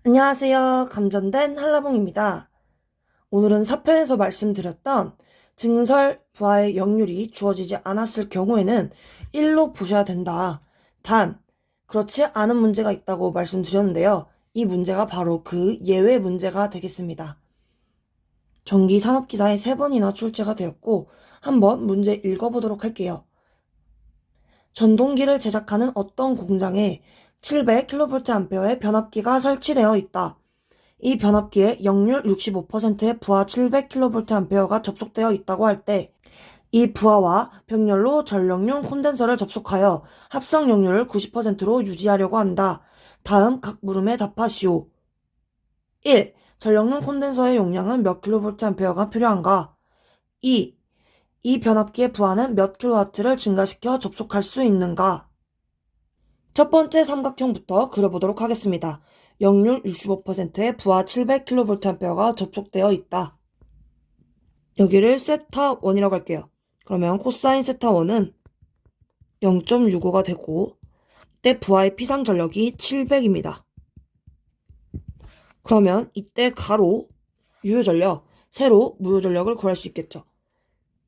안녕하세요. 감전된 한라봉입니다. 오늘은 4편에서 말씀드렸던 증설 부하의 역률이 주어지지 않았을 경우에는 1로 보셔야 된다. 단, 그렇지 않은 문제가 있다고 말씀드렸는데요. 이 문제가 바로 그 예외 문제가 되겠습니다. 전기산업기사에 3번이나 출제가 되었고 한번 문제 읽어보도록 할게요. 전동기를 제작하는 어떤 공장에 700kVA의 변압기가 설치되어 있다. 이 변압기에 역률 65%의 부하 700kVA가 접속되어 있다고 할 때 이 부하와 병렬로 전력용 콘덴서를 접속하여 합성 역률을 90%로 유지하려고 한다. 다음 각 물음에 답하시오. 1. 전력용 콘덴서의 용량은 몇 kVA가 필요한가? 2. 이 변압기의 부하는 몇 kW를 증가시켜 접속할 수 있는가? 첫 번째 삼각형부터 그려보도록 하겠습니다. 역률 65%의 부하 700kVA가 접속되어 있다. 여기를 세타1이라고 할게요. 그러면 코사인 세타1은 0.65가 되고 이때 부하의 피상전력이 700입니다. 그러면 이때 가로 유효전력, 세로 무효전력을 구할 수 있겠죠.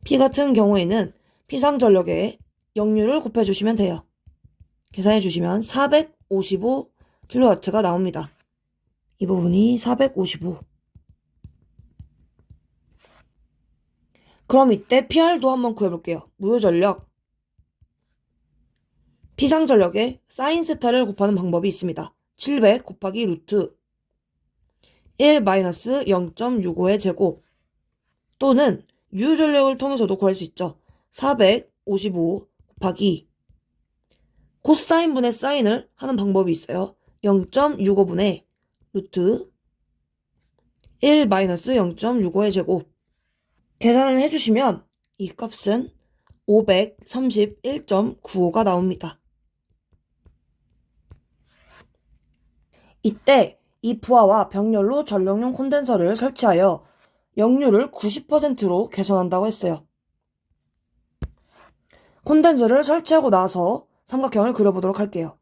P 같은 경우에는 피상전력의 역률을 곱해주시면 돼요. 계산해주시면 455kW가 나옵니다. 이 부분이 455. 그럼 이때 PR도 한번 구해볼게요. 무효전력, 피상전력에 사인 세타를 곱하는 방법이 있습니다. 700 곱하기 루트 1-0.65의 제곱 또는 유효전력을 통해서도 구할 수 있죠. 455 곱하기 코사인분의 사인을 하는 방법이 있어요. 0.65분의 루트 1-0.65의 제곱 계산을 해주시면 이 값은 531.95가 나옵니다. 이때 이 부하와 병렬로 전력용 콘덴서를 설치하여 역률을 90%로 개선한다고 했어요. 콘덴서를 설치하고 나서 삼각형을 그려보도록 할게요.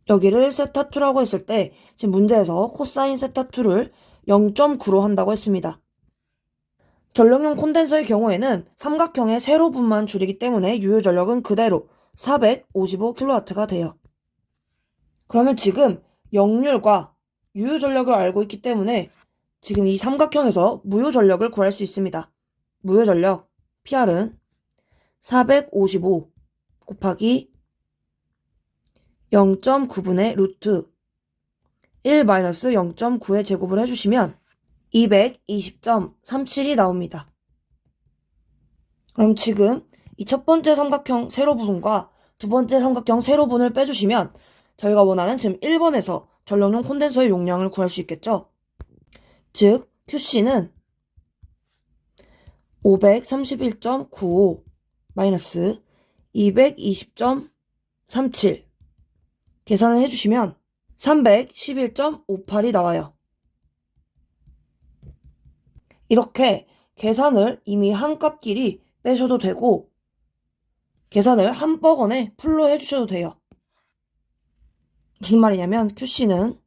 여기를 세타2라고 했을 때 지금 문제에서 코사인 세타2를 0.9로 한다고 했습니다. 전력용 콘덴서의 경우에는 삼각형의 세로분만 줄이기 때문에 유효전력은 그대로 455kW가 돼요. 그러면 지금 역률과 유효전력을 알고 있기 때문에 지금 이 삼각형에서 무효전력을 구할 수 있습니다. 무효전력 PR은 455 곱하기 0.9분의 루트 1-0.9의 제곱을 해주시면 220.37이 나옵니다. 그럼 지금 이 첫 번째 삼각형 세로분과 두 번째 삼각형 세로분을 빼주시면 저희가 원하는 지금 1번에서 전력용 콘덴서의 용량을 구할 수 있겠죠. 즉 QC는 531.95 마이너스 220.37 계산을 해주시면 311.58이 나와요. 이렇게 계산을 이미 한 값끼리 빼셔도 되고 계산을 한꺼번에 풀로 해주셔도 돼요. 무슨 말이냐면 QC는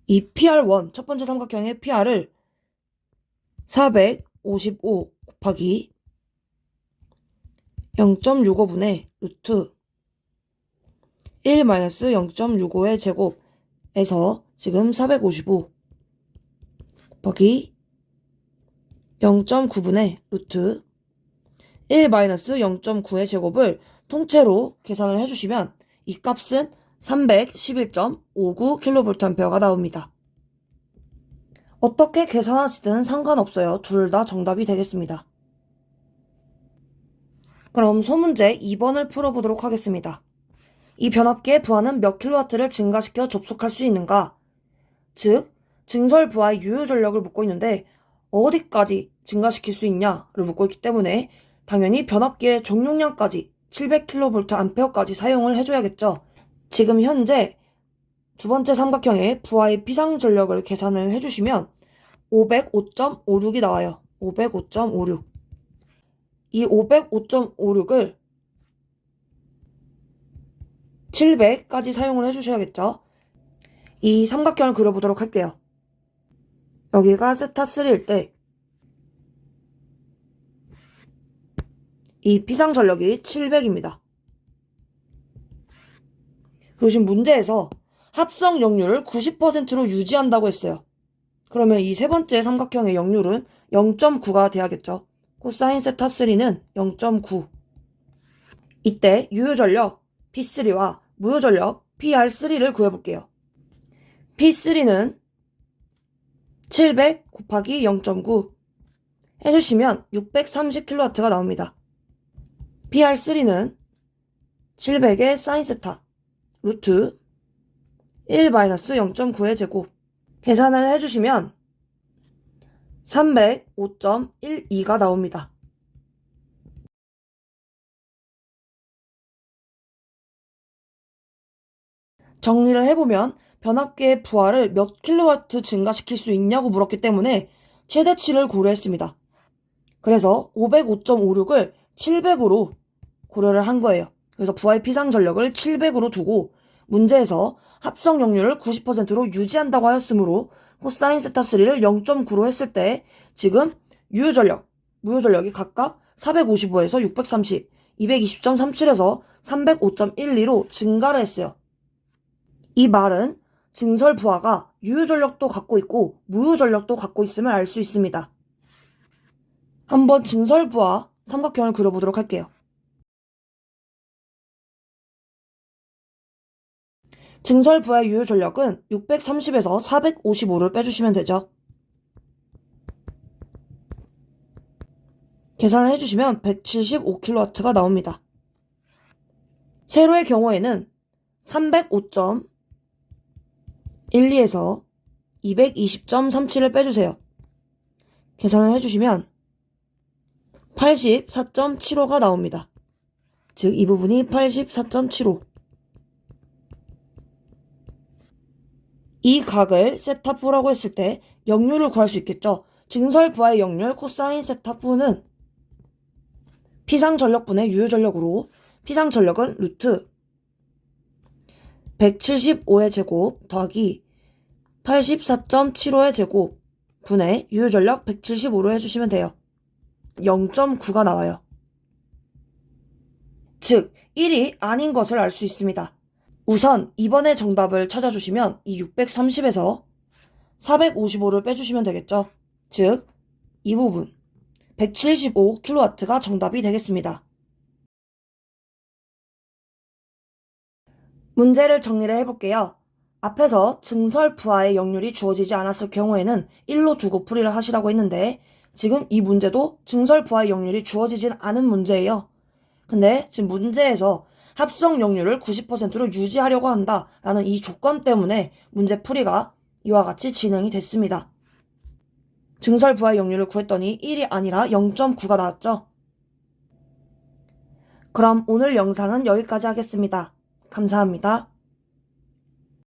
이 PR1 첫 번째 삼각형의 PR을 455 곱하기 0.65분의 루트 1-0.65의 제곱에서 지금 455 곱하기 0.9분의 루트 1-0.9의 제곱을 통째로 계산을 해주시면 이 값은 311.59kVA가 나옵니다. 어떻게 계산하시든 상관없어요. 둘 다 정답이 되겠습니다. 그럼 소문제 2번을 풀어보도록 하겠습니다. 이 변압기의 부하는 몇 킬로와트를 증가시켜 접속할 수 있는가? 즉, 증설 부하의 유효전력을 묻고 있는데 어디까지 증가시킬 수 있냐를 묻고 있기 때문에 당연히 변압기의 정용량까지 700kVA까지 사용을 해줘야겠죠. 지금 현재 두 번째 삼각형의 부하의 피상전력을 계산을 해주시면 505.56이 나와요. 505.56. 이 505.56을 700까지 사용을 해주셔야겠죠. 이 삼각형을 그려보도록 할게요. 여기가 세타3일 때 이 피상전력이 700입니다. 그리고 지금 문제에서 합성 역률을 90%로 유지한다고 했어요. 그러면 이 세 번째 삼각형의 역률은 0.9가 돼야겠죠. 코사인 세타3는 0.9. 이때 유효전력 P3와 무효전력 PR3를 구해볼게요. P3는 700 곱하기 0.9 해주시면 630kW가 나옵니다. PR3는 700의 사인 세타 루트 1-0.9의 제곱 계산을 해주시면 305.12가 나옵니다. 정리를 해보면 변압기의 부하를 몇 킬로와트 증가시킬 수 있냐고 물었기 때문에 최대치를 고려했습니다. 그래서 505.56을 700으로 고려를 한 거예요. 그래서 부하의 피상전력을 700으로 두고 문제에서 합성 역률을 90%로 유지한다고 하였으므로 코사인 세타3를 0.9로 했을 때 지금 유효전력, 무효전력이 각각 455에서 630, 220.37에서 305.12로 증가를 했어요. 이 말은 증설 부하가 유효전력도 갖고 있고 무효전력도 갖고 있음을 알 수 있습니다. 한번 증설 부하 삼각형을 그려보도록 할게요. 증설 부하의 유효전력은 630에서 455를 빼주시면 되죠. 계산을 해주시면 175kW가 나옵니다. 세로의 경우에는 305.12에서 220.37을 빼주세요. 계산을 해주시면 84.75가 나옵니다. 즉 이 부분이 84.75. 이 각을 세타4라고 했을 때 역률을 구할 수 있겠죠. 증설 부하의 역률 코사인 세타4는 피상전력분의 유효전력으로 피상전력은 루트 175의 제곱 더하기 84.75의 제곱 분의 유효전력 175로 해주시면 돼요. 0.9가 나와요. 즉 1이 아닌 것을 알 수 있습니다. 우선 이번에 정답을 찾아주시면 이 630에서 455를 빼주시면 되겠죠. 즉 이 부분 175kW가 정답이 되겠습니다. 문제를 정리를 해볼게요. 앞에서 증설 부하의 역률이 주어지지 않았을 경우에는 1로 두고 풀이를 하시라고 했는데 지금 이 문제도 증설 부하의 역률이 주어지진 않은 문제예요. 근데 지금 문제에서 합성 역률을 90%로 유지하려고 한다라는 이 조건 때문에 문제 풀이가 이와 같이 진행이 됐습니다. 증설 부하의 역률을 구했더니 1이 아니라 0.9가 나왔죠. 그럼 오늘 영상은 여기까지 하겠습니다. 감사합니다.